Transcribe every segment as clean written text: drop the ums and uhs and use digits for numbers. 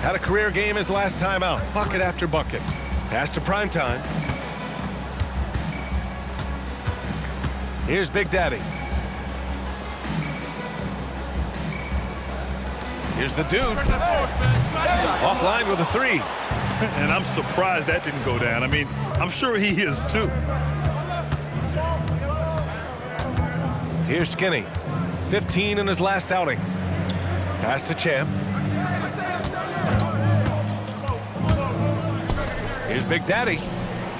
Had a career game his last time out. Bucket after bucket. Pass to Primetime. Here's Big Daddy. Here's the dude. Offline with a three. And I'm surprised that didn't go down. I mean, I'm sure he is too. Here's Skinny. 15 in his last outing. Pass to Champ. Here's Big Daddy.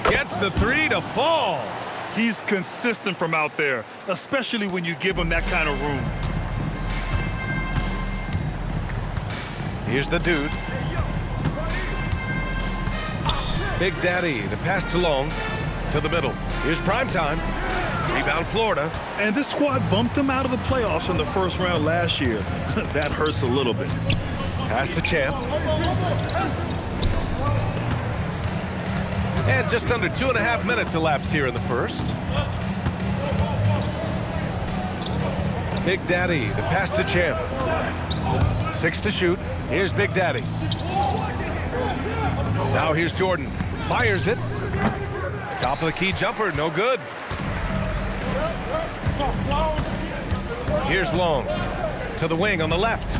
Gets the three to fall. He's consistent from out there, especially when you give him that kind of room. Here's the dude. Big Daddy, the pass to Long, to the middle. Here's Primetime. Rebound Florida. And this squad bumped them out of the playoffs in the first round last year. That hurts a little bit. Pass to Champ. And just under 2.5 minutes elapsed here in the first. Big Daddy, the pass to Champ. 6 to shoot. Here's Big Daddy. Now here's Jordan. Fires it. Top of the key jumper, no good. Here's Long. To the wing on the left.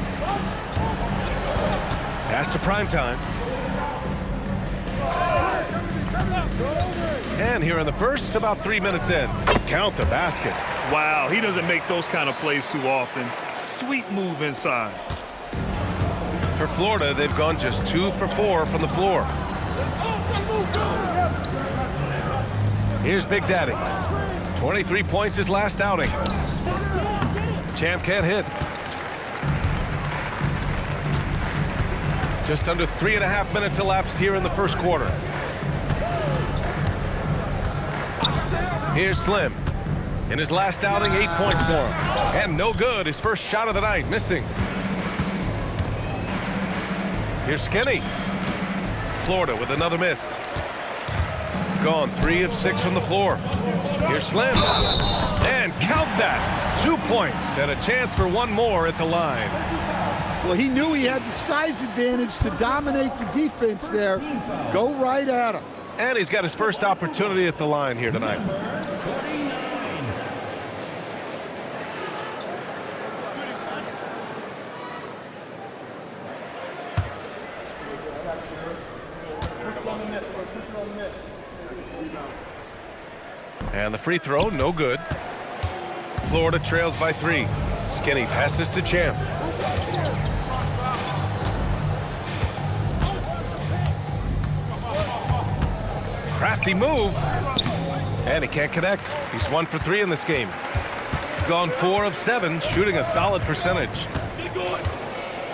Pass to Primetime. And here in the first, about 3 minutes in. Count the basket. Wow, he doesn't make those kind of plays too often. Sweet move inside. For Florida, they've gone just 2 for 4 from the floor. Here's Big Daddy. 23 points his last outing. Champ can't hit. Just under 3.5 minutes elapsed here in the first quarter. Here's Slim. In his last outing, 8 points for him. And no good. His first shot of the night, missing. Here's Skinny. Florida with another miss. Gone 3 of 6 from the floor. Here's Slim. And count that. 2 points and a chance for one more at the line. Well, he knew he had the size advantage to dominate the defense there. Go right at him. And he's got his first opportunity at the line here tonight. And the free throw, no good. Florida trails by 3. Skinny passes to Champ. Crafty move. And he can't connect. He's 1 for 3 in this game. Gone 4 of 7, shooting a solid percentage.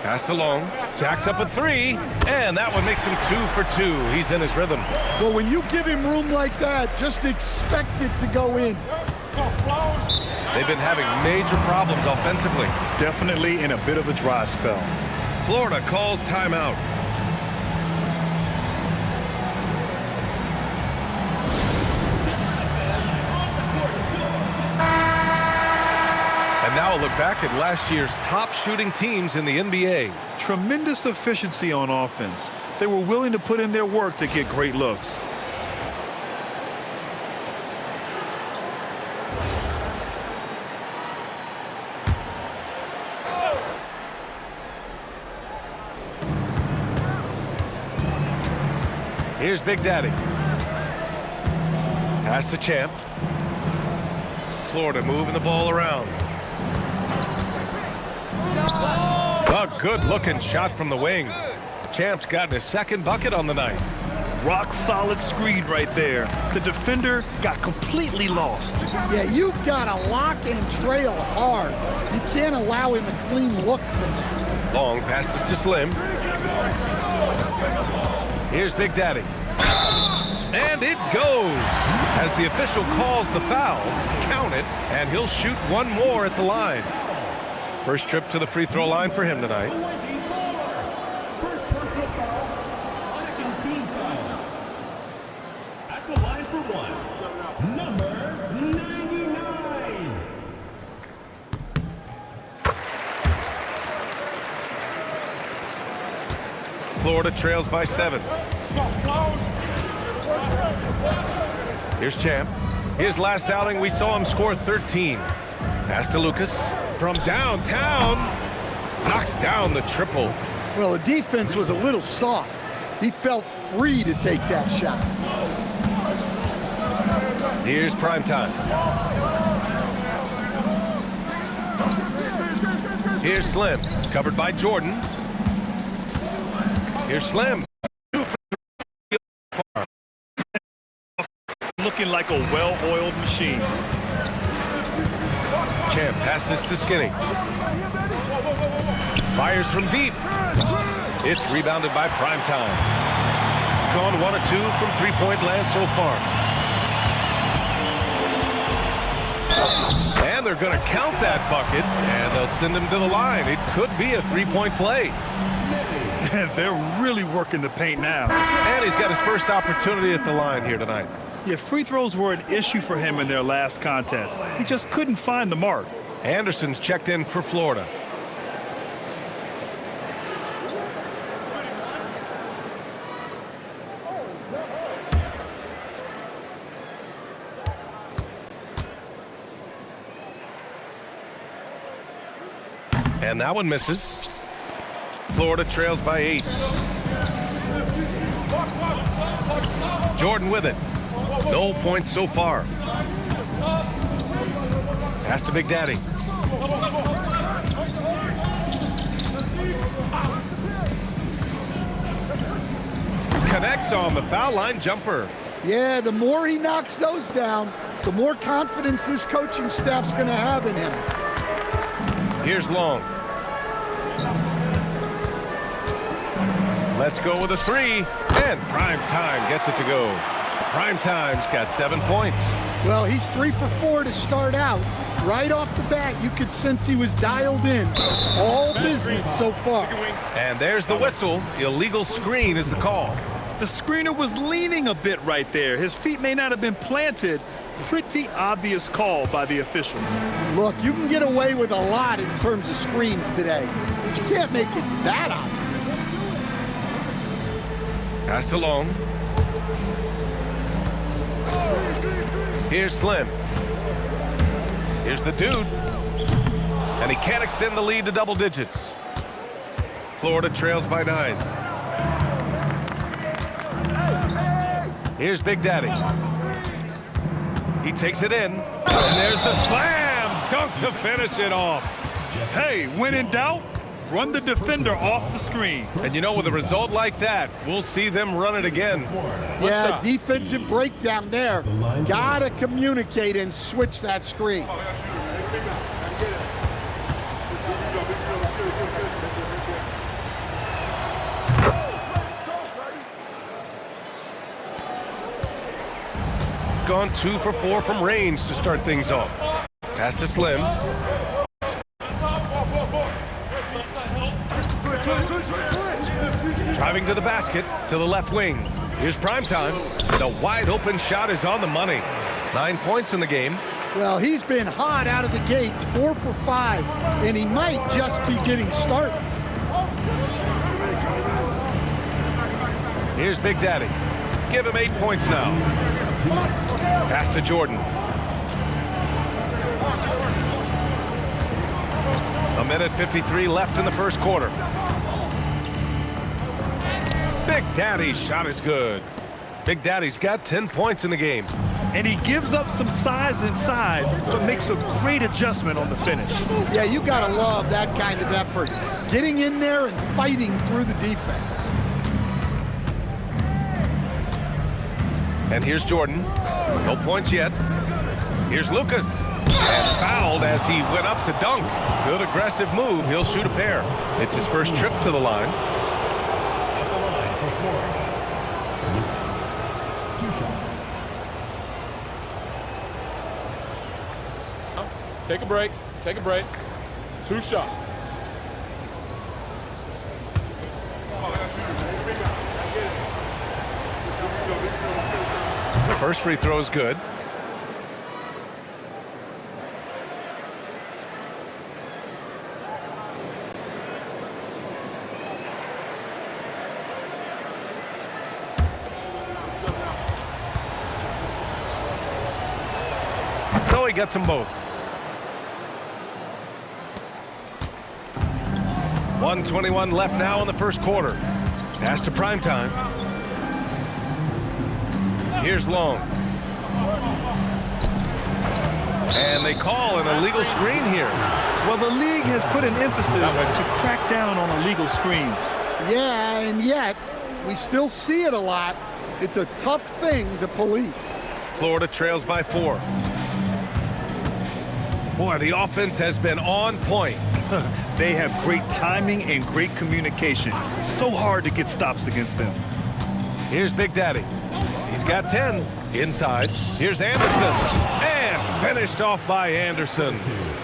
Pass to Long. Jacks up a 3. And that one makes him 2 for 2. He's in his rhythm. Well, when you give him room like that, just expect it to go in. They've been having major problems offensively. Definitely in a bit of a dry spell. Florida calls timeout. And now a look back at last year's top shooting teams in the NBA. Tremendous efficiency on offense. They were willing to put in their work to get great looks. Here's Big Daddy. Pass to Champ. Florida moving the ball around. A good-looking shot from the wing. Champ's gotten his second bucket on the night. Rock solid screen right there. The defender got completely lost. Yeah, you've got to lock and trail hard. You can't allow him a clean look from that. Long passes to Slim. Here's Big Daddy. And it goes. As the official calls the foul, count it, and he'll shoot one more at the line. First trip to the free throw line for him tonight. First personal foul, second team foul. At the line for one, number 99. Florida trails by 7. Here's Champ. His last outing, we saw him score 13. Pass to Lucas from downtown. Knocks down the triple. Well, the defense was a little soft. He felt free to take that shot. Here's prime time. Here's Slim, covered by Jordan. Here's Slim. Looking like a well-oiled machine. Champ passes to Skinny. Fires from deep. It's rebounded by Primetime. Gone 1 of 2 from three-point land so far. And they're going to count that bucket, and they'll send him to the line. It could be a three-point play. They're really working the paint now. And he's got his first opportunity at the line here tonight. Yeah, free throws were an issue for him in their last contest. He just couldn't find the mark. Anderson's checked in for Florida. And that one misses. Florida trails by 8. Jordan with it. No points so far. Pass to Big Daddy. Connects on the foul line jumper. Yeah, the more he knocks those down, the more confidence this coaching staff's going to have in him. Here's Long. Let's go with a 3, and Primetime gets it to go. Primetime's got 7 points. Well, he's 3 for 4 to start out. Right off the bat, you could sense he was dialed in. All business so far. And there's the whistle. Illegal screen is the call. The screener was leaning a bit right there. His feet may not have been planted. Pretty obvious call by the officials. Look, you can get away with a lot in terms of screens today, but you can't make it that obvious. Pass to Long. Here's Slim. Here's the dude. And he can't extend the lead to double digits. Florida trails by 9. Here's Big Daddy. He takes it in. And there's the slam dunk to finish it off. Hey, when in doubt, run the defender off the screen. And you know, with a result like that, we'll see them run it again. Yeah, defensive breakdown there. Gotta communicate and switch that screen. Gone 2 for 4 from range to start things off. Pass to Slim. Driving to the basket, to the left wing. Here's Primetime. The wide open shot is on the money. 9 points in the game. Well, he's been hot out of the gates, 4 for 5, and he might just be getting started. Here's Big Daddy. Give him 8 points now. Pass to Jordan. A minute 53 left in the first quarter. Big Daddy's shot is good. Big Daddy's got 10 points in the game. And he gives up some size inside, but makes a great adjustment on the finish. Yeah, you gotta love that kind of effort. Getting in there and fighting through the defense. And here's Jordan. No points yet. Here's Lucas. And fouled as he went up to dunk. Good aggressive move. He'll shoot a pair. It's his first trip to the line. At the line for Florida, Lucas. 2 shots. Take a break. Take a break. 2 shots. The first free throw is good. gets them both. 1:21 left now in the first quarter. Pass to primetime. Here's Long. And they call an illegal screen here. Well, the league has put an emphasis to crack down on illegal screens. Yeah, and yet we still see it a lot. It's a tough thing to police. Florida trails by 4. Boy, the offense has been on point. They have great timing and great communication. So hard to get stops against them. Here's Big Daddy. He's got 10. Inside. Here's Anderson. And finished off by Anderson.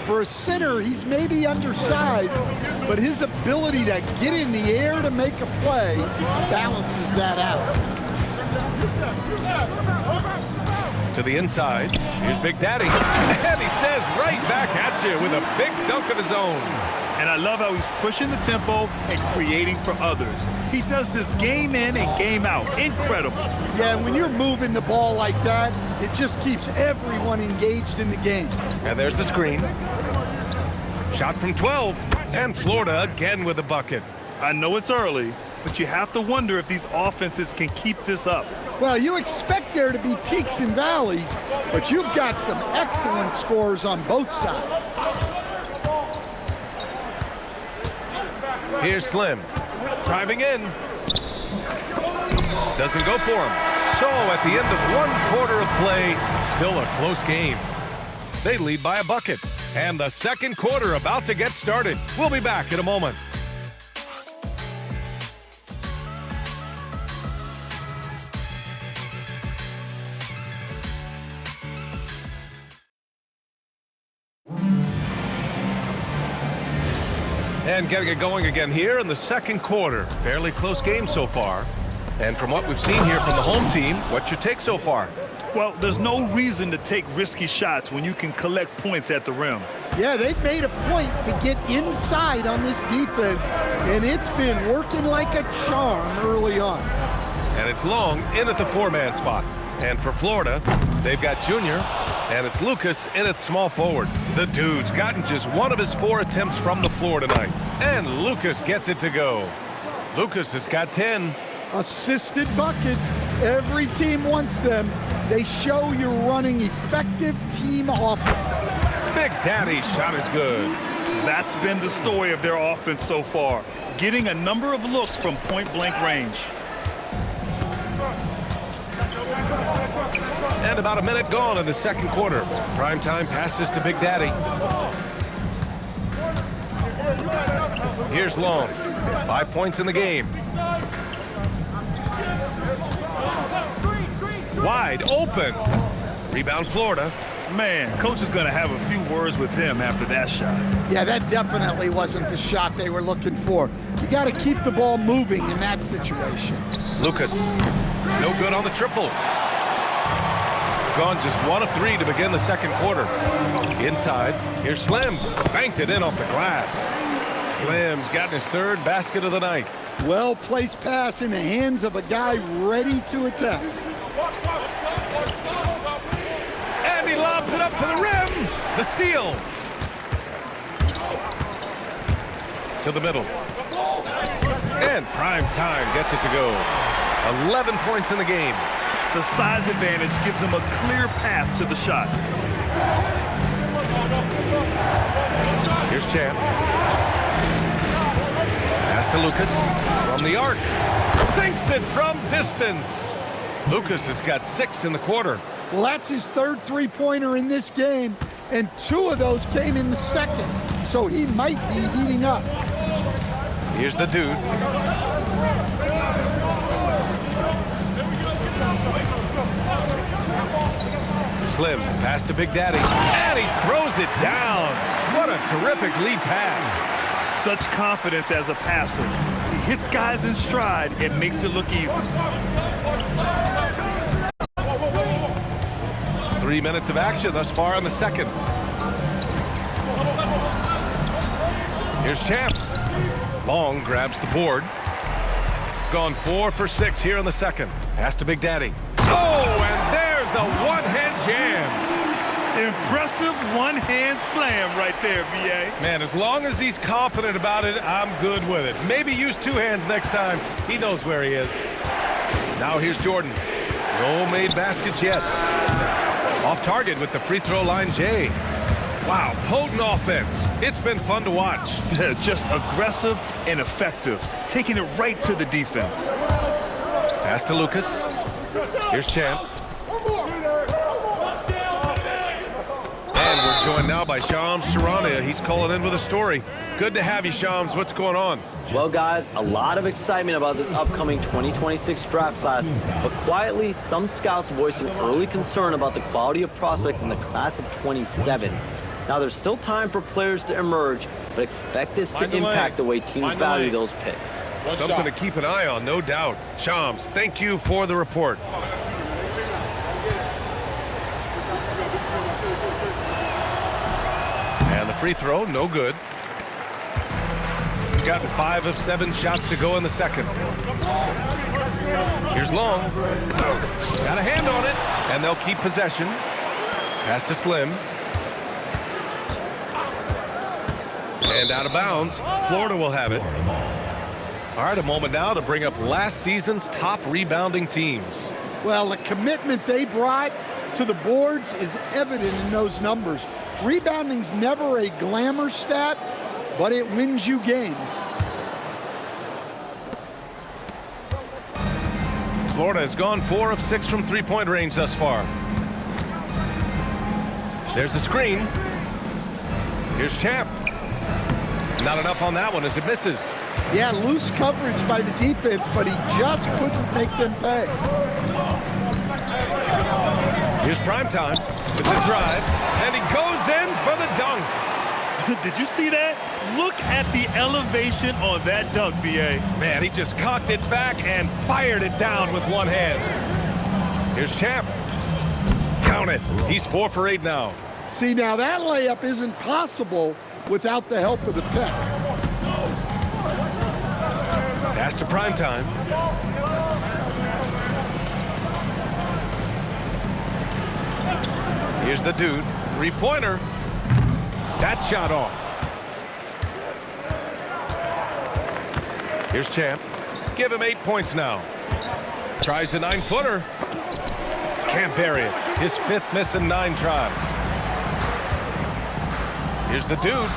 For a center, he's maybe undersized, but his ability to get in the air to make a play balances that out. To the inside. Here's Big Daddy. And he says right back at you with a big dunk of his own. And I love how he's pushing the tempo and creating for others. He does this game in and game out. Incredible. Yeah, when you're moving the ball like that, it just keeps everyone engaged in the game. And there's the screen. Shot from 12. And Florida again with the bucket. I know it's early, but you have to wonder if these offenses can keep this up. Well, you expect there to be peaks and valleys, but you've got some excellent scores on both sides. Here's Slim. Driving in. Doesn't go for him. So at the end of 1 quarter of play, still a close game. They lead by a bucket. And the second quarter about to get started. We'll be back in a moment. And getting it going again here in the second quarter. Fairly close game so far. And from what we've seen here from the home team, what's your take so far? Well, there's no reason to take risky shots when you can collect points at the rim. Yeah, they've made a point to get inside on this defense, and it's been working like a charm early on. And it's Long in at the 4-man spot. And for Florida, they've got Junior, and it's Lucas in at small forward. The dude's gotten just 1 of his 4 attempts from the floor tonight. And Lucas gets it to go. Lucas has got 10. Assisted buckets. Every team wants them. They show you're running effective team offense. Big Daddy's shot is good. That's been the story of their offense so far, getting a number of looks from point-blank range. And about a minute gone in the second quarter. Primetime passes to Big Daddy. Here's Long. 5 points in the game. Wide open. Rebound Florida. Man, coach is going to have a few words with him after that shot. Yeah, that definitely wasn't the shot they were looking for. You got to keep the ball moving in that situation. Lucas. No good on the triple. Gone just 1 of 3 to begin the second quarter. Inside. Here's Slim. Banked it in off the glass. Slim's gotten his 3rd basket of the night. Well-placed pass in the hands of a guy ready to attack. And he lobs it up to the rim. The steal. To the middle. And Primetime gets it to go. 11 points in the game. The size advantage gives him a clear path to the shot. Here's Champ. Pass to Lucas from the arc. Sinks it from distance. Lucas has got 6 in the quarter. Well, that's his 3rd three-pointer in this game, and 2 of those came in the second, so he might be heating up. Here's the dude. Slim, pass to Big Daddy, and he throws it down. What a terrific lead pass. Such confidence as a passer. He hits guys in stride and makes it look easy. 3 minutes of action thus far in the second. Here's Champ. Long grabs the board. Gone 4 for 6 here in the second. Pass to Big Daddy. Oh, and there's a one-hand jam. Impressive one-hand slam right there, BA. Man, as long as he's confident about it, I'm good with it. Maybe use two hands next time. He knows where he is. Now here's Jordan. No made baskets yet. Off target with the free throw line, Jay. Wow, potent offense. It's been fun to watch. Just aggressive and effective, taking it right to the defense. Pass to Lucas. Here's Champ. And we're joined now by Shams Charania. He's calling in with a story. Good to have you, Shams. What's going on? Well, guys, a lot of excitement about the upcoming 2026 draft class, but quietly, some scouts voicing early concern about the quality of prospects in the class of 27. Now, there's still time for players to emerge, but expect this to impact the way teams value those picks. Something to keep an eye on, no doubt. Shams, thank you for the report. And the free throw, no good. He's gotten 5 of 7 shots to go in the second. Here's Long. Got a hand on it, and they'll keep possession. Pass to Slim. And out of bounds, Florida will have it. All right, a moment now to bring up last season's top rebounding teams. Well, the commitment they brought to the boards is evident in those numbers. Rebounding's never a glamour stat, but it wins you games. Florida has gone 4 of 6 from three-point range thus far. There's the screen. Here's Champ. Not enough on that one as it misses. Yeah, loose coverage by the defense, but he just couldn't make them pay. Here's Primetime with the drive, and he goes in for the dunk. Did you see that? Look at the elevation on that dunk, BA. Man, he just cocked it back and fired it down with one hand. Here's Champ. Count it. He's 4 for 8 now. See, now that layup isn't possible without the help of the pick. Pass to Primetime. Here's the dude. Three-pointer. That shot off. Here's Champ. Give him 8 points now. Tries a 9-footer. Can't bury it. His 5th miss in 9 tries. Here's the dude.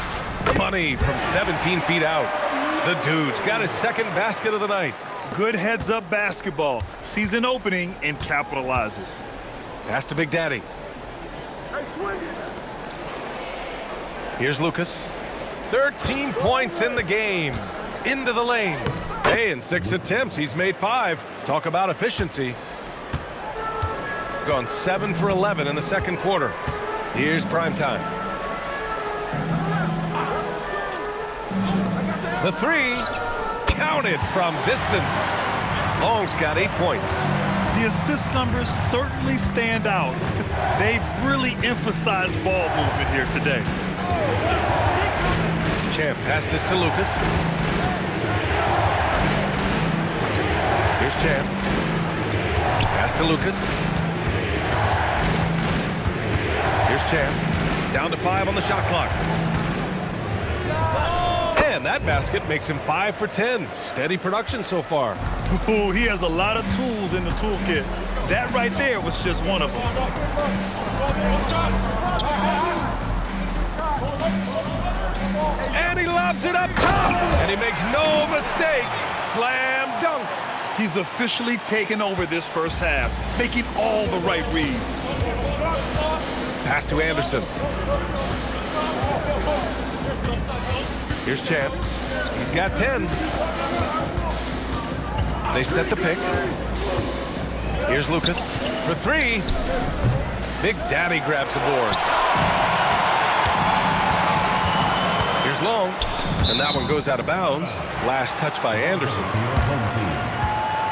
Money from 17 feet out. The dude's got his 2nd basket of the night. Good heads-up basketball. Season opening and capitalizes. Pass to Big Daddy. Here's Lucas. 13 points in the game. Into the lane. Hey, in 6 attempts, he's made 5. Talk about efficiency. Gone 7 for 11 in the second quarter. Here's Primetime. The 3, counted from distance. Long's got 8 points. The assist numbers certainly stand out. They've really emphasized ball movement here today. Champ passes to Lucas. Here's Champ. Pass to Lucas. Here's Champ. Down to 5 on the shot clock. And that basket makes him 5 for 10. Steady production so far. Ooh, he has a lot of tools in the toolkit. That right there was just one of them. And he lobs it up top. And he makes no mistake. Slam dunk. He's officially taken over this first half, making all the right reads. Pass to Anderson. Here's Champ. He's got 10. They set the pick. Here's Lucas for 3. Big Daddy grabs the board. Here's Long. And that one goes out of bounds. Last touch by Anderson.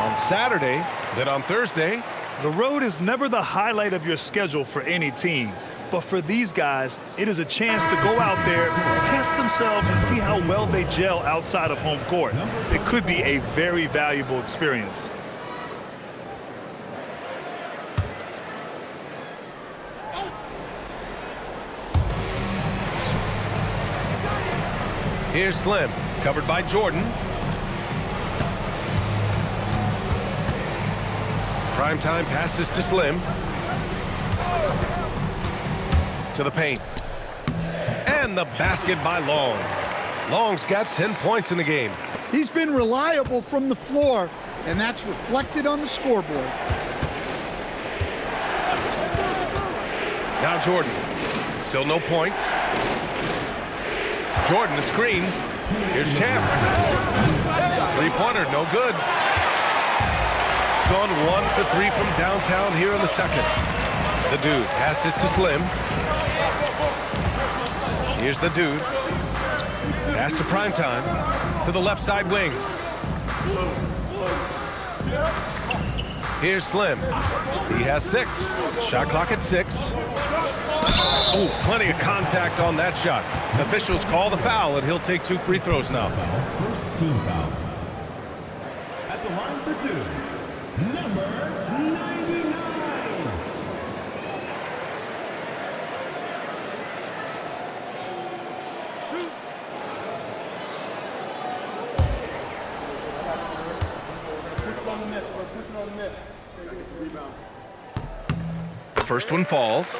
On Saturday, then on Thursday. The road is never the highlight of your schedule for any team. But for these guys, it is a chance to go out there, test themselves, and see how well they gel outside of home court. It could be a very valuable experience. Here's Slim, covered by Jordan. Primetime passes to Slim. To the paint. And the basket by Long. Long's got 10 points in the game. He's been reliable from the floor, and that's reflected on the scoreboard. Now Jordan. Still no points. Jordan, the screen. Here's Champ. Three-pointer, no good. Gone 1 for 3 from downtown here in the second. The Dude passes to Slim. Here's the Dude. Pass to Primetime. To the left side wing. Here's Slim. He has 6. Shot clock at 6. Oh, plenty of contact on that shot. Officials call the foul, and he'll take 2 free throws now. First team foul. At the line for 2, number 99. The first one falls.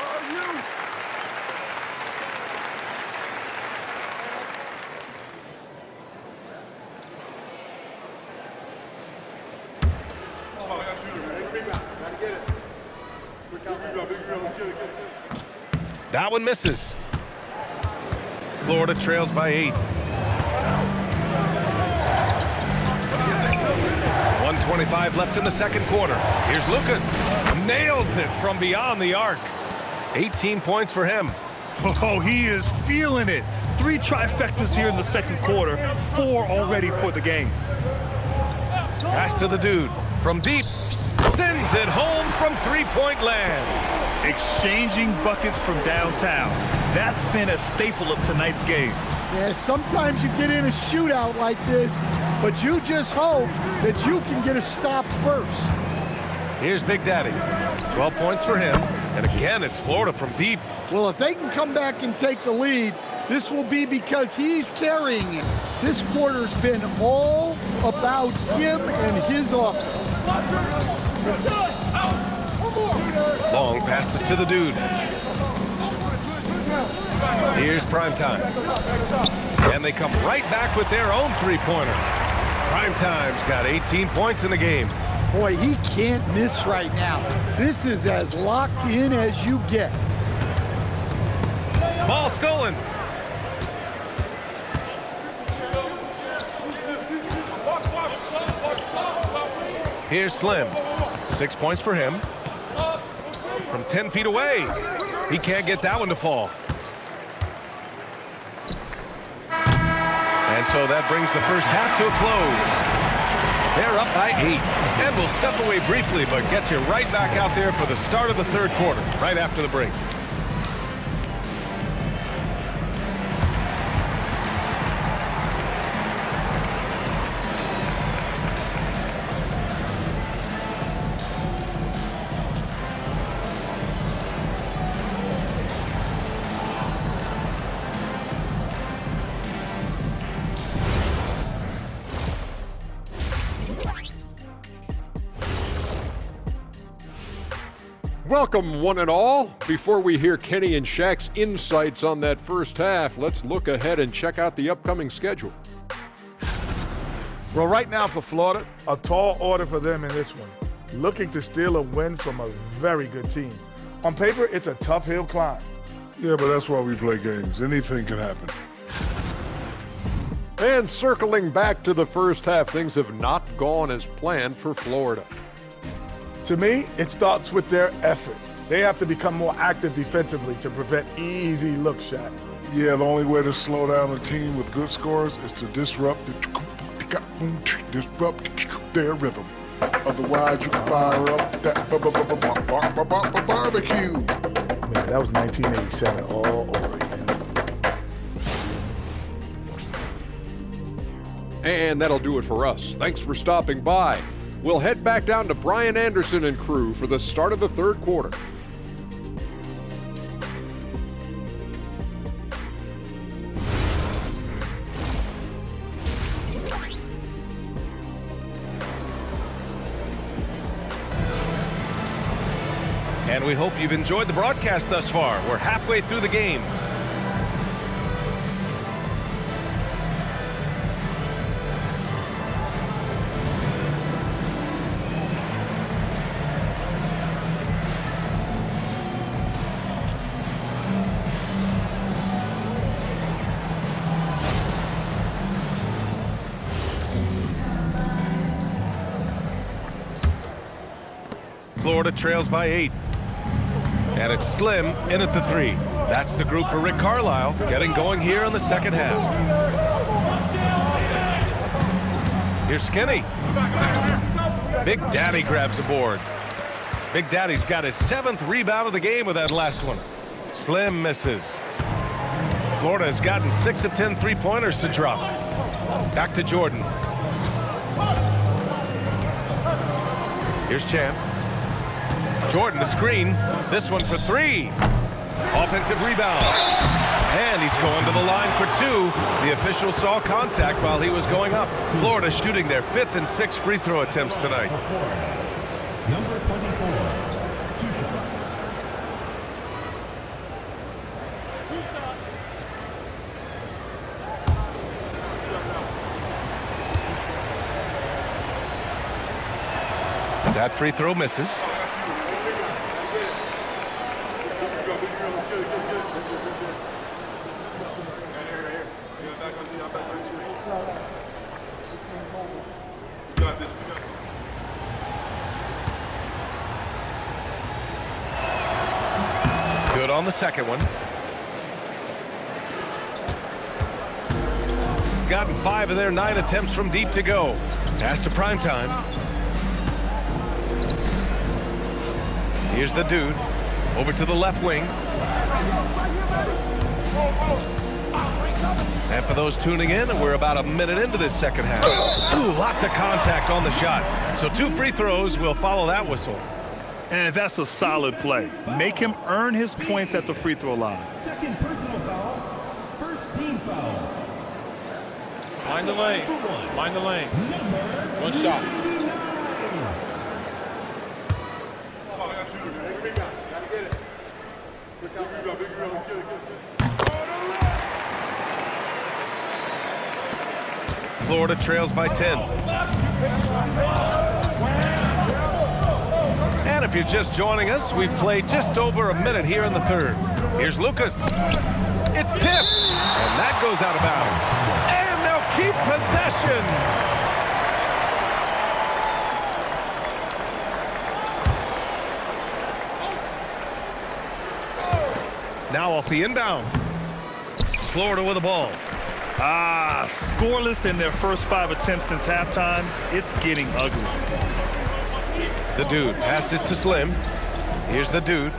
That one misses. Florida trails by 8. 1:25 left in the second quarter. Here's Lucas. Nails it from beyond the arc. 18 points for him. Oh, he is feeling it. 3 trifectas here in the second quarter, 4 already for the game. Pass to the Dude. From deep. Sends it home from three-point land. Exchanging buckets from downtown. That's been a staple of tonight's game. Yeah, sometimes you get in a shootout like this, but you just hope that you can get a stop first. Here's Big Daddy. 12 points for him. And again, it's Florida from deep. Well, if they can come back and take the lead, this will be because he's carrying it. This quarter's been all about him and his offense. Long passes to the Dude. Here's Primetime. And they come right back with their own three-pointer. Primetime's got 18 points in the game. Boy, he can't miss right now. This is as locked in as you get. Ball stolen. Here's Slim. 6 points for him. From 10 feet away. He can't get that one to fall. And so that brings the first half to a close. They're up by 8. And we'll step away briefly, but get you right back out there for the start of the third quarter, right after the break. Welcome, one and all. Before we hear Kenny and Shaq's insights on that first half, let's look ahead and check out the upcoming schedule. Well, right now for Florida, a tall order for them in this one. Looking to steal a win from a very good team. On paper, it's a tough hill climb. Yeah, but that's why we play games. Anything can happen. And circling back to the first half, things have not gone as planned for Florida. To me, it starts with their effort. They have to become more active defensively to prevent easy look shot. Yeah, the only way to slow down a team with good scores is to disrupt their rhythm. Otherwise, you can fire up that barbecue. Man, that was 1987 all over again. And that'll do it for us. Thanks for stopping by. We'll head back down to Brian Anderson and crew for the start of the third quarter. And we hope you've enjoyed the broadcast thus far. We're halfway through the game. Florida trails by 8. And it's Slim in at the 3. That's the group for Rick Carlisle, getting going here in the second half. Here's Skinny. Big Daddy grabs a board. Big Daddy's got his 7th rebound of the game with that last one. Slim misses. Florida has gotten 6 of 10 3-pointers to drop. Back to Jordan. Here's Champ. Jordan, the screen. This one for 3. Offensive rebound. And he's going to the line for 2. The official saw contact while he was going up. Florida shooting their 5th and 6th free throw attempts tonight. Number 24, 2 shots. That free throw misses. Good on the second one. Gotten 5 of their 9 attempts from deep to go. Pass to Primetime. Here's the dude. Over to the left wing. And for those tuning in, we're about a minute into this second half. Ooh, lots of contact on the shot. So 2 free throws will follow that whistle. And that's a solid play. Make him earn his points at the free throw line. Second personal foul. First team foul. Mind the lane. Mind the lane. 1 shot. Florida trails by 10. And if you're just joining us, we've played just over a minute here in the third. Here's Lucas. It's tipped. And that goes out of bounds. And they'll keep possession. Now off the inbound. Florida with the ball. Scoreless in their first 5 attempts since halftime. It's getting ugly. The dude passes to Slim. Here's the dude.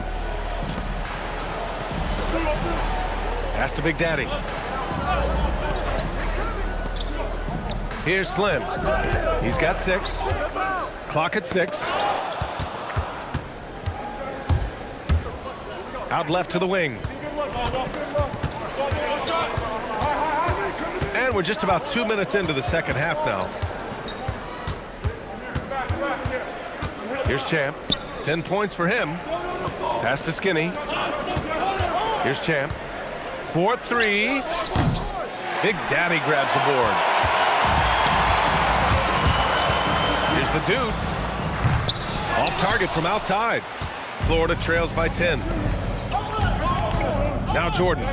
Pass to Big Daddy. Here's Slim. He's got 6. Clock at 6. Out left to the wing. And we're just about 2 minutes into the second half now. Here's Champ. 10 points for him. Pass to Skinny. Here's Champ. 4-3. Big Daddy grabs the board. Here's the dude. Off target from outside. Florida trails by 10. Now Jordan.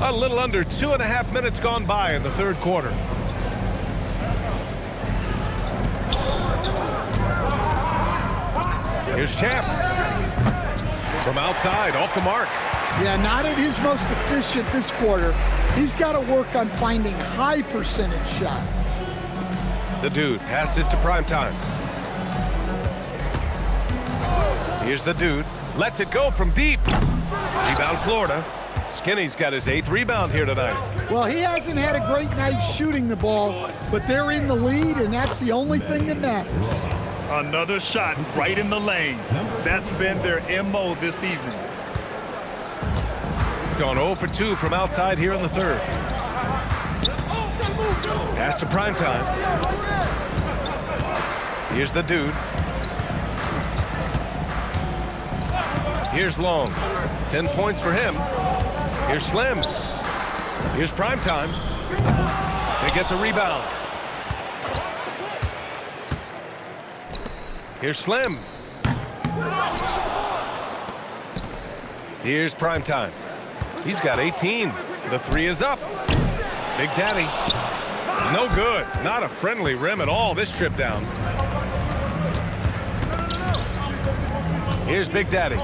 A little under 2.5 minutes gone by in the third quarter. Here's Champ. From outside, off the mark. Yeah, not at his most efficient this quarter. He's got to work on finding high percentage shots. The dude passes to Primetime. Here's the dude. Lets it go from deep. Rebound Florida. Skinny's got his 8th rebound here tonight. Well, he hasn't had a great night shooting the ball, but they're in the lead, and that's the only thing that matters. Another shot right in the lane. That's been their MO this evening. Gone 0 for 2 from outside here in the third. Pass to Primetime. Here's the dude. Here's Long. 10 points for him. Here's Slim. Here's Primetime. They get the rebound. Here's Slim. Here's Primetime. He's got 18. The three is up. Big Daddy. No good. Not a friendly rim at all this trip down. Here's Big Daddy.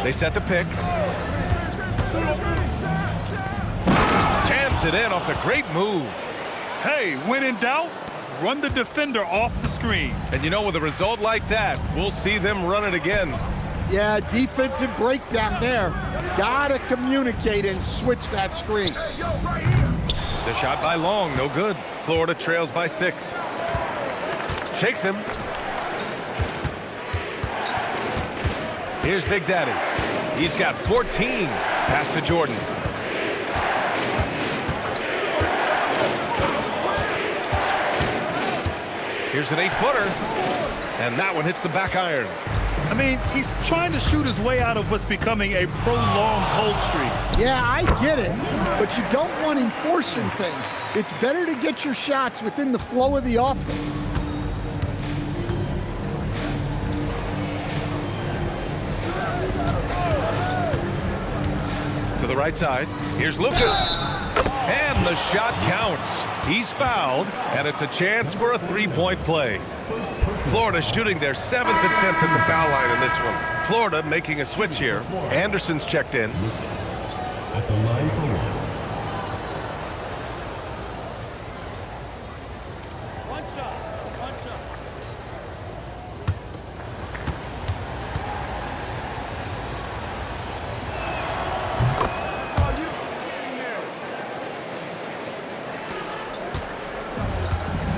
They set the pick. Jams it in off the great move. Hey, when in doubt, run the defender off the screen. And you know, with a result like that, we'll see them run it again. Yeah, defensive breakdown there. Gotta communicate and switch that screen. The shot by Long, no good. Florida trails by 6. Shakes him. Here's Big Daddy. He's got 14. Pass to Jordan. Here's an 8-footer. And that one hits the back iron. I mean, he's trying to shoot his way out of what's becoming a prolonged cold streak. Yeah, I get it, but you don't want him forcing things. It's better to get your shots within the flow of the offense. To the right side. Here's Lucas. And the shot counts. He's fouled, and it's a chance for a three-point play. Florida shooting their 7th attempt at the foul line in this one. Florida making a switch here. Anderson's checked in. At the line for one.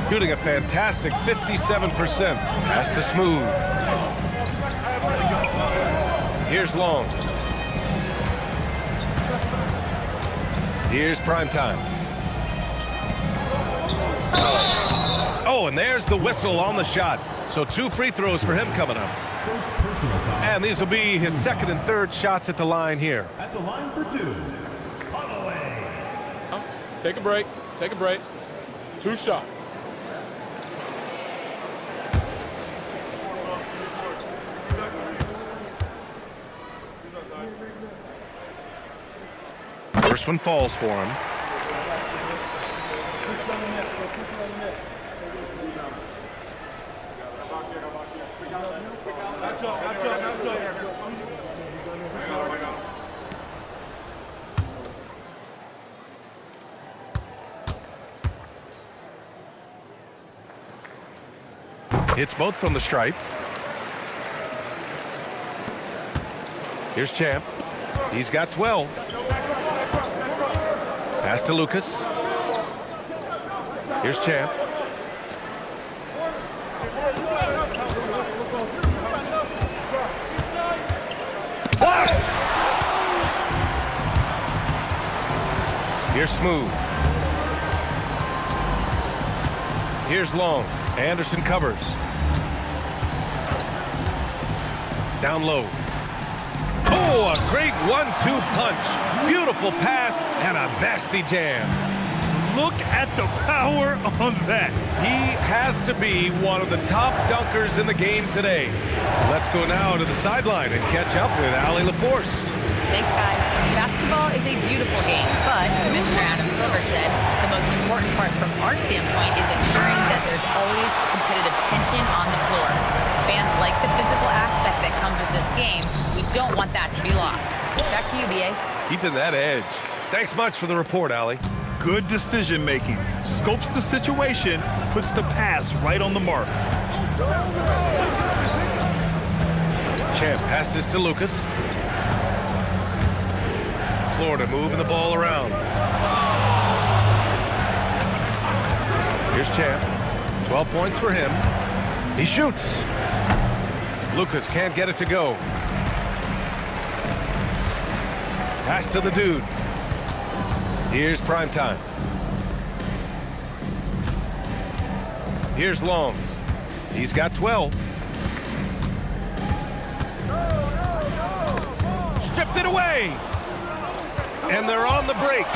Shooting a fantastic 57%. Pass to Smooth. Here's Long. Here's Primetime. Oh, and there's the whistle on the shot. So 2 free throws for him coming up. And these will be his 2nd and 3rd shots at the line here. At the line for 2. Holloway. Take a break. Take a break. 2 shots. First one falls for him. Hits both from the stripe. Here's Champ. He's got 12. Pass to Lucas. Here's Champ. Blocked! Here's Smooth. Here's Long. Anderson covers. Down low. Oh, a great 1-2 punch. Beautiful pass and a nasty jam. Look at the power on that. He has to be one of the top dunkers in the game today. Let's go now to the sideline and catch up with Allie LaForce. Thanks, guys. Basketball is a beautiful game, but Commissioner Adam Silver said the most important part from our standpoint is ensuring that there's always competitive tension on the floor. Fans like the physical aspect that comes with this game. We don't want that to be lost. Back to you, BA. Keeping that edge. Thanks much for the report, Allie. Good decision making. Scopes the situation, puts the pass right on the mark. Champ passes to Lucas. Florida moving the ball around. Here's Champ. 12 points for him. He shoots. Lucas can't get it to go. Pass to the dude. Here's Primetime. Here's Long. He's got 12. Stripped it away. And they're on the break.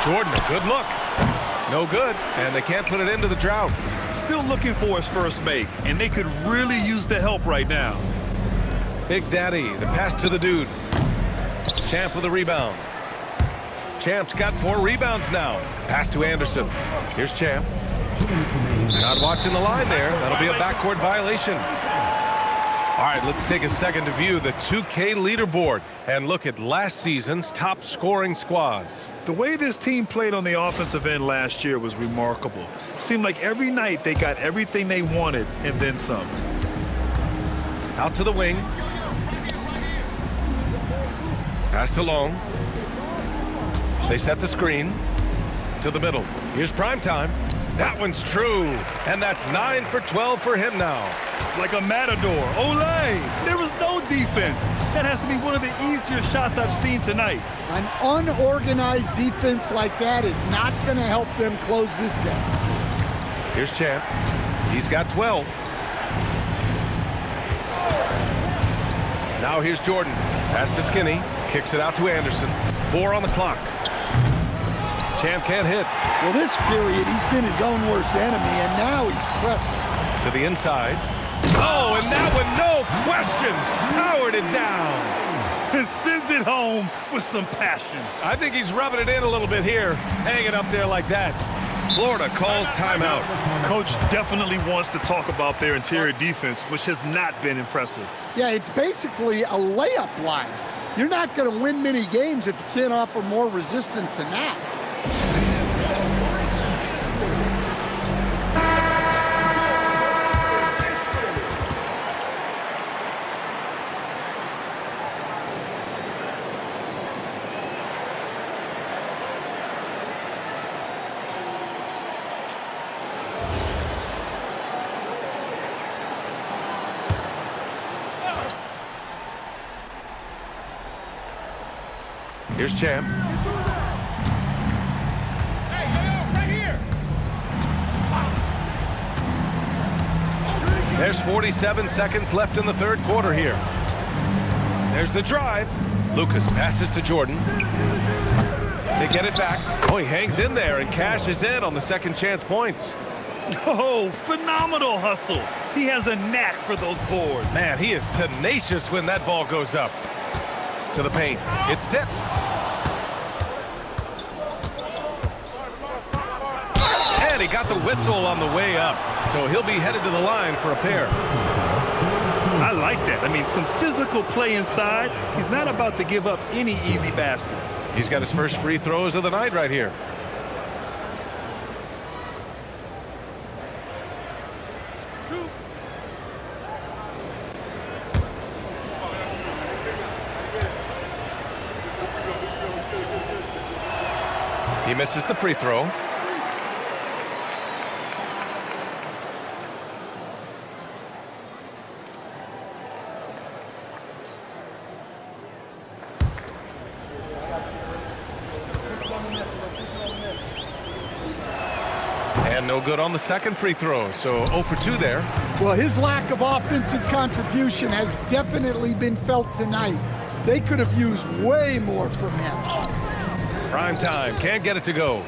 Jordan, a good look. No good, and they can't put it into the drought. Still looking for his first make, and they could really use the help right now. Big Daddy, the pass to the dude. Champ with the rebound. Champ's got 4 rebounds now. Pass to Anderson. Here's Champ. Not watching the line there. That'll be a backcourt violation. All right, let's take a second to view the 2K leaderboard and look at last season's top scoring squads. The way this team played on the offensive end last year was remarkable. Seemed like every night they got everything they wanted and then some. Out to the wing. Pass to Long. They set the screen to the middle. Here's prime time. That one's true. And that's 9 for 12 for him now. Like a matador. Olay! There was no defense. That has to be one of the easier shots I've seen tonight. An unorganized defense like that is not going to help them close this deficit. Here's Champ. He's got 12. Now here's Jordan. Pass to Skinny. Kicks it out to Anderson. 4 on the clock. Champ can't hit. Well, this period, he's been his own worst enemy, and now he's pressing. To the inside. Oh, and that one, no question, powered it down. And sends it home with some passion. I think he's rubbing it in a little bit here, hanging up there like that. Florida calls timeout. Coach definitely wants to talk about their interior defense, which has not been impressive. Yeah, it's basically a layup line. You're not going to win many games if you can't offer more resistance than that. Here's Champ. Hey, right here. There's 47 seconds left in the third quarter here. There's the drive. Lucas passes to Jordan. They get it back. Oh, he hangs in there and cashes in on the second chance points. Oh, phenomenal hustle. He has a knack for those boards. Man, he is tenacious when that ball goes up. To the paint. It's tipped. And he got the whistle on the way up. So he'll be headed to the line for a pair. I like that. I mean, some physical play inside. He's not about to give up any easy baskets. He's got his first free throws of the night right here. He misses the free throw. And no good on the second free throw, so 0 for 2 there. Well, his lack of offensive contribution has definitely been felt tonight. They could have used way more from him. Prime time, can't get it to go.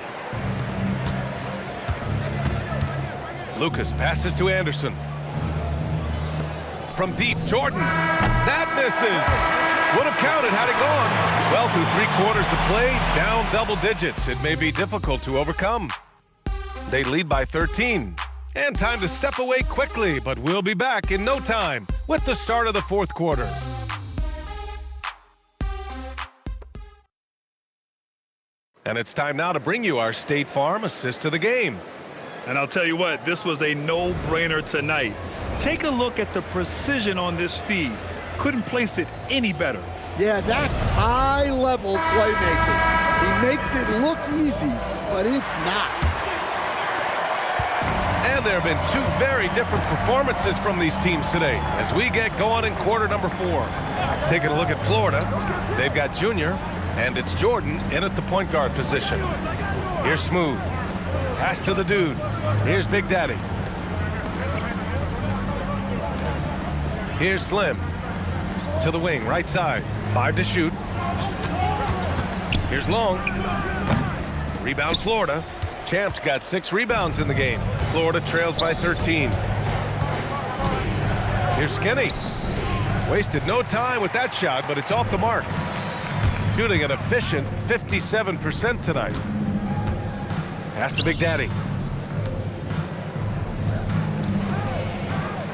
Lucas passes to Anderson. From deep, Jordan. That misses. Would have counted had it gone. Well, through 3 quarters of play, down double digits. It may be difficult to overcome. They lead by 13. And time to step away quickly, but we'll be back in no time with the start of the fourth quarter. And it's time now to bring you our State Farm assist to the game. And I'll tell you what, this was a no-brainer tonight. Take a look at the precision on this feed. Couldn't place it any better. Yeah, that's high-level playmaking. He makes it look easy, but it's not. And there have been 2 very different performances from these teams today as we get going in quarter number 4. Taking a look at Florida, they've got Junior, and it's Jordan in at the point guard position. Here's Smooth. Pass to the dude. Here's Big Daddy. Here's Slim. To the wing, right side. 5 to shoot. Here's Long. Rebound Florida. Champs got 6 rebounds in the game. Florida trails by 13. Here's Skinny. Wasted no time with that shot, but it's off the mark. Shooting an efficient 57% tonight. Pass to Big Daddy.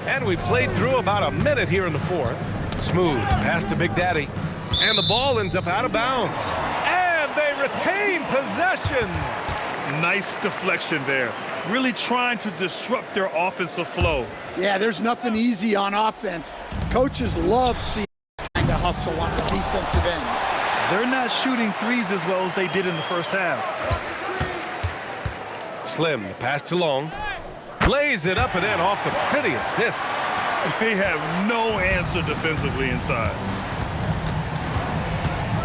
And we played through about a minute here in the fourth. Smooth pass to Big Daddy. And the ball ends up out of bounds. And they retain possession. Nice deflection there. Really trying to disrupt their offensive flow. Yeah, there's nothing easy on offense. Coaches love seeing kind of hustle on the defensive end. They're not shooting threes as well as they did in the first half. Slim, the pass to Long. Lays it up and in off the pretty assist. They have no answer defensively inside.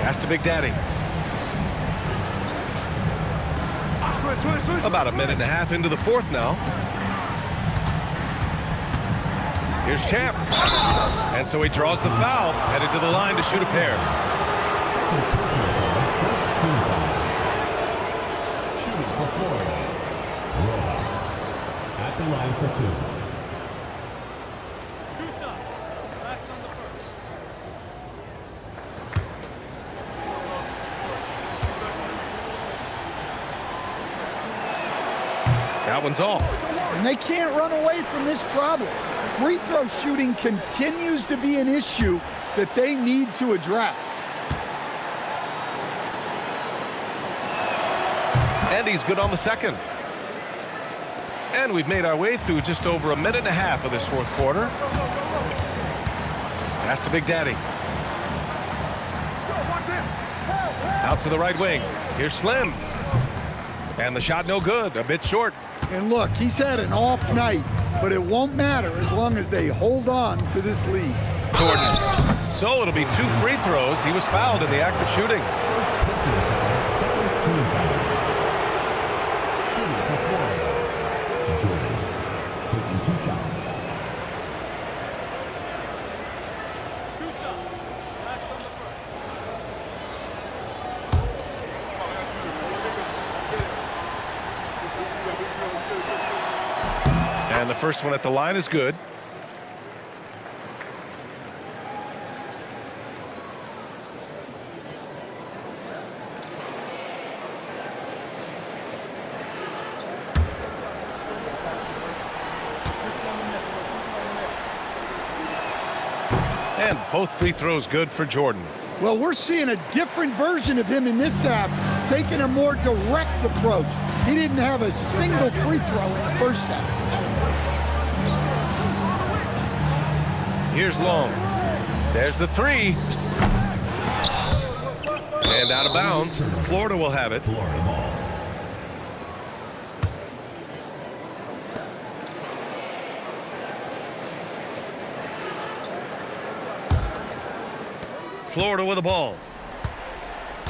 Pass to Big Daddy. About a minute and a half into the fourth now. Here's Champ. And so he draws the foul, headed to the line to shoot a pair. Shooting for Florida. Rojas at the line for 2. 2 shots. That's on the first. That one's off. And they can't run away from this problem. Free throw shooting continues to be an issue that they need to address. And he's good on the second. And we've made our way through just over a minute and a half of this fourth quarter. Pass to Big Daddy. Out to the right wing. Here's Slim. And the shot no good, a bit short. And look, he's had an off night, but it won't matter as long as they hold on to this lead. Jordan. So it'll be 2 free throws. He was fouled in the act of shooting. Shooting for Florida. Jordan taking 2 shots. 2 shots. That's on the first. And the first one at the line is good. And both free throws good for Jordan. Well, we're seeing a different version of him in this half, taking a more direct approach. He didn't have a single free throw in the first half. Here's Long. There's the 3. And out of bounds. Florida will have it. Florida ball. Florida with the ball.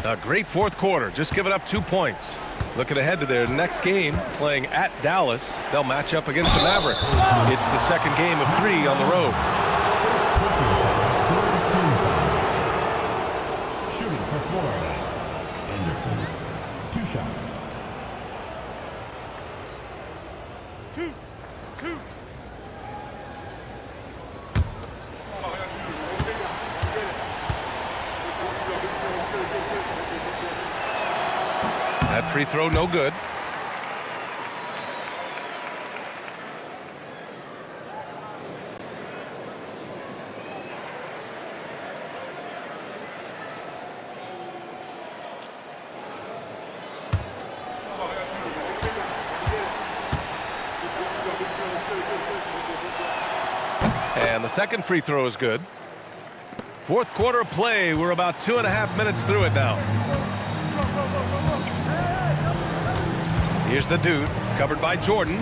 A great fourth quarter. Just giving up 2 points. Looking ahead to their next game, playing at Dallas. They'll match up against the Mavericks. It's the second game of 3 on the road. Shooting for Florida. Anderson. 2 shots. 2. That free throw no good. And the second free throw is good. Fourth quarter of play. We're about 2.5 minutes through it now. Here's the dude, covered by Jordan.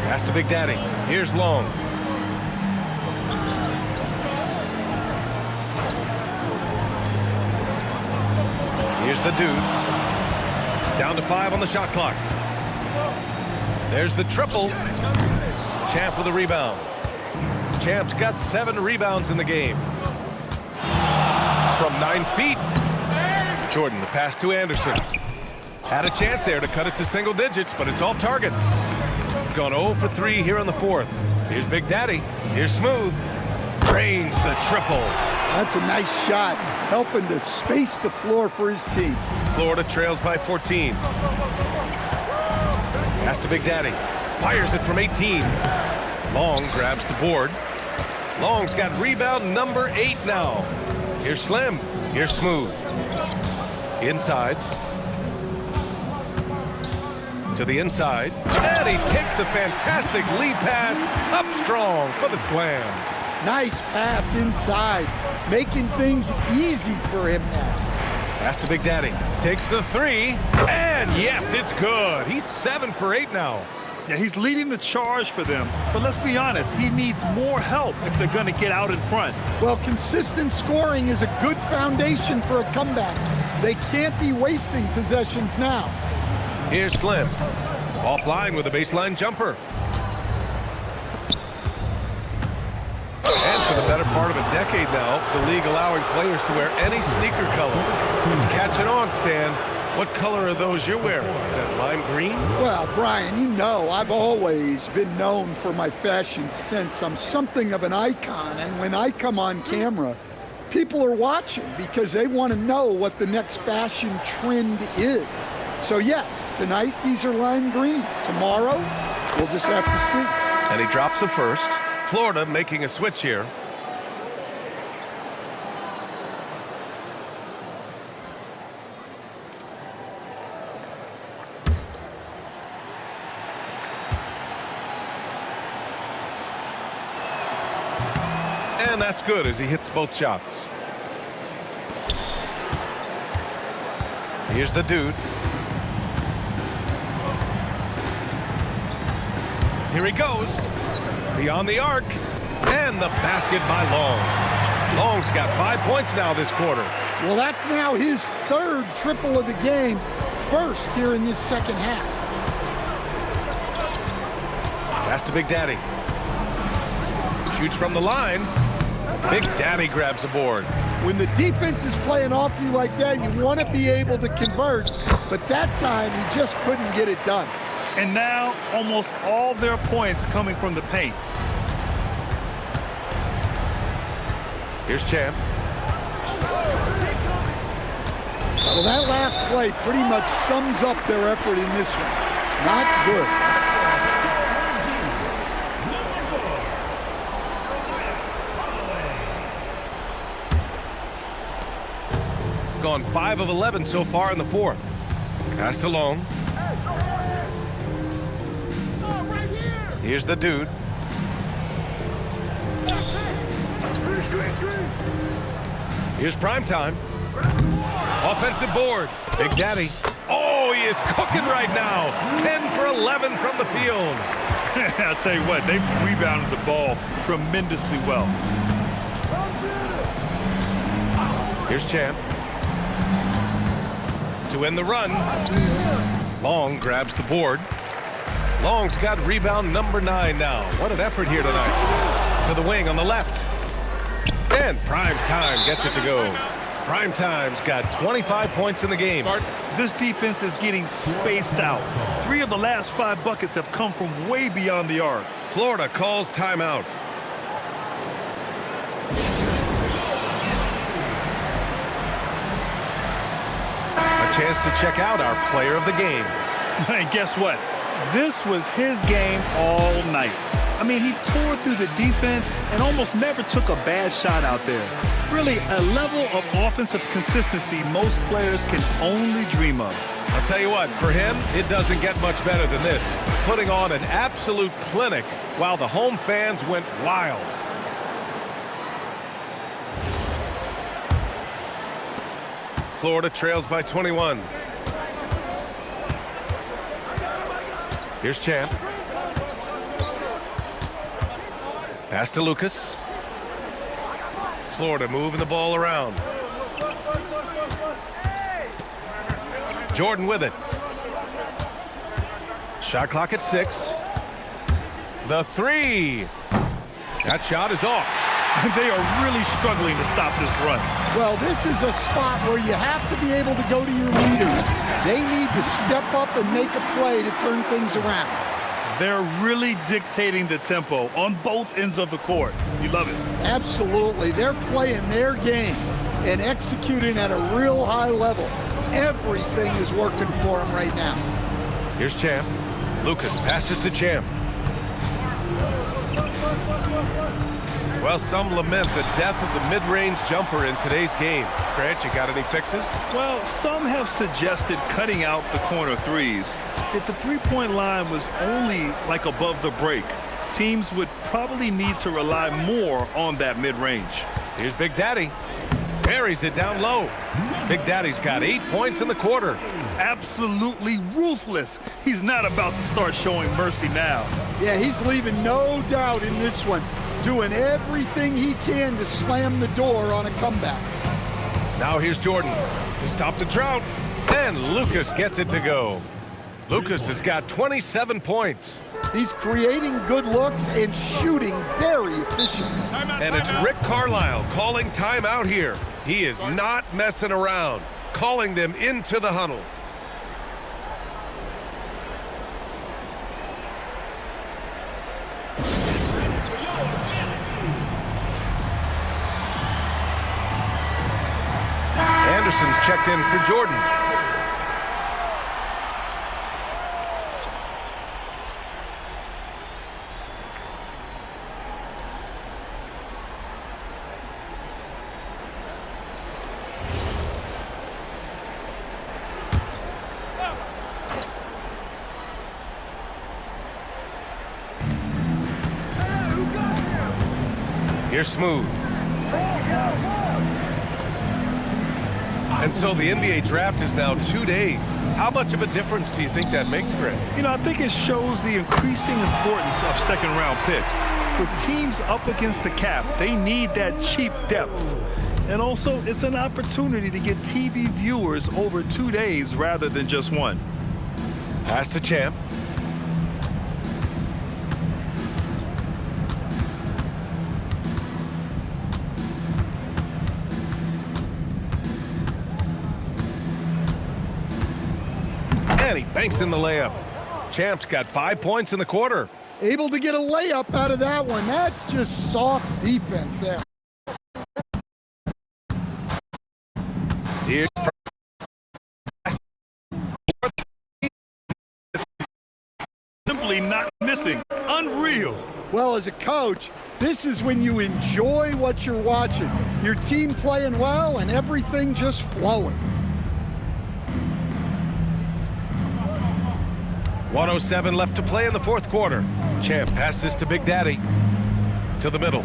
Pass to Big Daddy. Here's Long. Here's the dude. Down to 5 on the shot clock. There's the triple. Champ with a rebound. Champ's got 7 rebounds in the game. From 9 feet. Jordan, the pass to Anderson. Had a chance there to cut it to single digits, but it's off target. Gone 0 for 3 here in the 4th. Here's Big Daddy. Here's Smooth. Drains the triple. That's a nice shot, helping to space the floor for his team. Florida trails by 14. Pass to Big Daddy. Fires it from 18. Long grabs the board. Long's got rebound number 8 now. Here's Slim. Here's Smooth. Inside. To the inside. And he takes the fantastic lead pass up strong for the slam. Nice pass inside, making things easy for him now. Pass to Big Daddy. Takes the 3. And yes, it's good. He's 7 for 8 now. Yeah, he's leading the charge for them. But let's be honest, he needs more help if they're going to get out in front. Well, consistent scoring is a good foundation for a comeback. They can't be wasting possessions now. Here's Slim. Offline with a baseline jumper. And for the better part of a decade now, the league allowing players to wear any sneaker color. It's catching on, Stan. What color are those you're wearing? Is that lime green? Well, Brian, you know I've always been known for my fashion sense. I'm something of an icon, and when I come on camera, people are watching because they want to know what the next fashion trend is. So yes, tonight these are lime green. Tomorrow, we'll just have to see. And he drops the first. Florida making a switch here. And that's good as he hits both shots. Here's the dude. Here he goes. Beyond the arc. And the basket by Long. Long's got 5 points now this quarter. Well, that's now his 3rd triple of the game. First here in this second half. Pass to Big Daddy. Shoots from the line. Big Daddy grabs the board. When the defense is playing off you like that, you want to be able to convert. But that time, he just couldn't get it done. And now, almost all their points coming from the paint. Here's Champ. Well, that last play pretty much sums up their effort in this one. Not good. Gone 5 of 11 so far in the 4th. Pass to Long. Here's the dude. Here's prime time. Offensive board. Big Daddy. Oh, he is cooking right now. 10 for 11 from the field. I'll tell you what, they've rebounded the ball tremendously well. Here's Champ. To end the run. Long grabs the board. Long's got rebound number 9 now. What an effort here tonight. To the wing on the left. And Prime Time gets it to go. Prime Time's got 25 points in the game. This defense is getting spaced out. 3 of the last 5 buckets have come from way beyond the arc. Florida calls timeout. A chance to check out our player of the game. And guess what? This was his game all night. I mean, he tore through the defense and almost never took a bad shot out there. Really, a level of offensive consistency most players can only dream of. I'll tell you what, for him, it doesn't get much better than this. Putting on an absolute clinic while the home fans went wild. Florida trails by 21. Here's Champ. Pass to Lucas. Florida moving the ball around. Jordan with it. Shot clock at 6. The three. That shot is off. They are really struggling to stop this run. Well, this is a spot where you have to be able to go to your leaders. They need to step up and make a play to turn things around. They're really dictating the tempo on both ends of the court. You love it. Absolutely. They're playing their game and executing at a real high level. Everything is working for them right now. Here's Champ. Lucas passes to Champ. Well, some lament the death of the mid-range jumper in today's game. Grant, you got any fixes? Well, some have suggested cutting out the corner threes. If the three-point line was only like above the break, teams would probably need to rely more on that mid-range. Here's Big Daddy. Buries it down low. Big Daddy's got 8 points in the quarter. Absolutely ruthless. He's not about to start showing mercy now. Yeah, he's leaving no doubt in this one. Doing everything he can to slam the door on a comeback. Now here's Jordan to stop the drought. And Lucas gets it to go. Lucas has got 27 points. He's creating good looks and shooting very efficiently. And it's Rick Carlisle calling timeout here. He is not messing around, calling them into the huddle. Anderson's checked in for Jordan. Here's Smooth. And so the NBA draft is now 2 days. How much of a difference do you think that makes, Greg? You know, I think it shows the increasing importance of second-round picks. With teams up against the cap, they need that cheap depth. And also, it's an opportunity to get TV viewers over 2 days rather than just one. Pass to Champ. And he banks in the layup. Champ's got 5 points in the quarter. Able to get a layup out of that one. That's just soft defense there. Here's Simply not missing. Unreal. Well, as a coach, this is when you enjoy what you're watching. Your team playing well and everything just flowing. 1:07 left to play in the fourth quarter. Champ passes to Big Daddy. To the middle.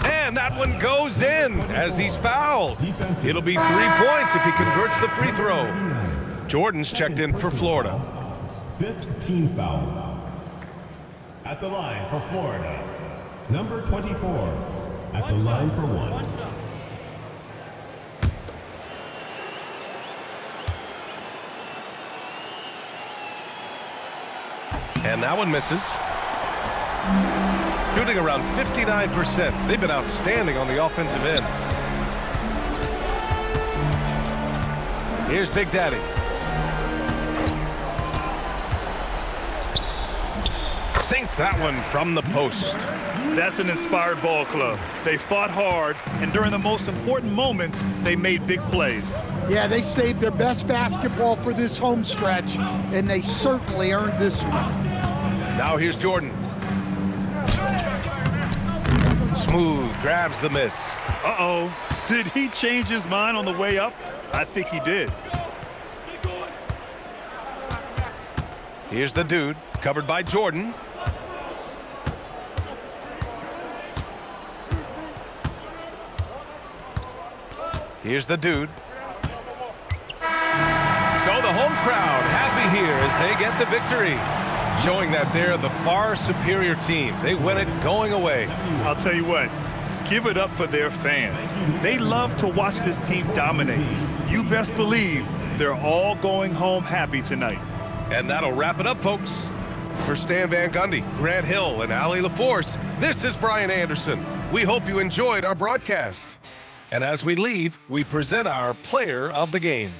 And that one goes in as he's fouled. It'll be 3 points if he converts the free throw. Jordan's checked in for Florida. 5th team foul. At the line for Florida, number 24. At the line for one. And that one misses. Shooting around 59%. They've been outstanding on the offensive end. Here's Big Daddy. Sinks that one from the post. That's an inspired ball club. They fought hard, and during the most important moments, they made big plays. Yeah, they saved their best basketball for this home stretch, and they certainly earned this one. Now here's Jordan. Smooth grabs the miss. Uh-oh. Did he change his mind on the way up? I think he did. Here's the dude, covered by Jordan. Here's the dude. So the home crowd happy here as they get the victory, showing that they're the far superior team. They win it going away. I'll tell you what, give it up for their fans. They love to watch this team dominate. You best believe they're all going home happy tonight. And that'll wrap it up, folks. For Stan Van Gundy, Grant Hill, and Ali LaForce, this is Brian Anderson. We hope you enjoyed our broadcast. And as we leave, we present our player of the game.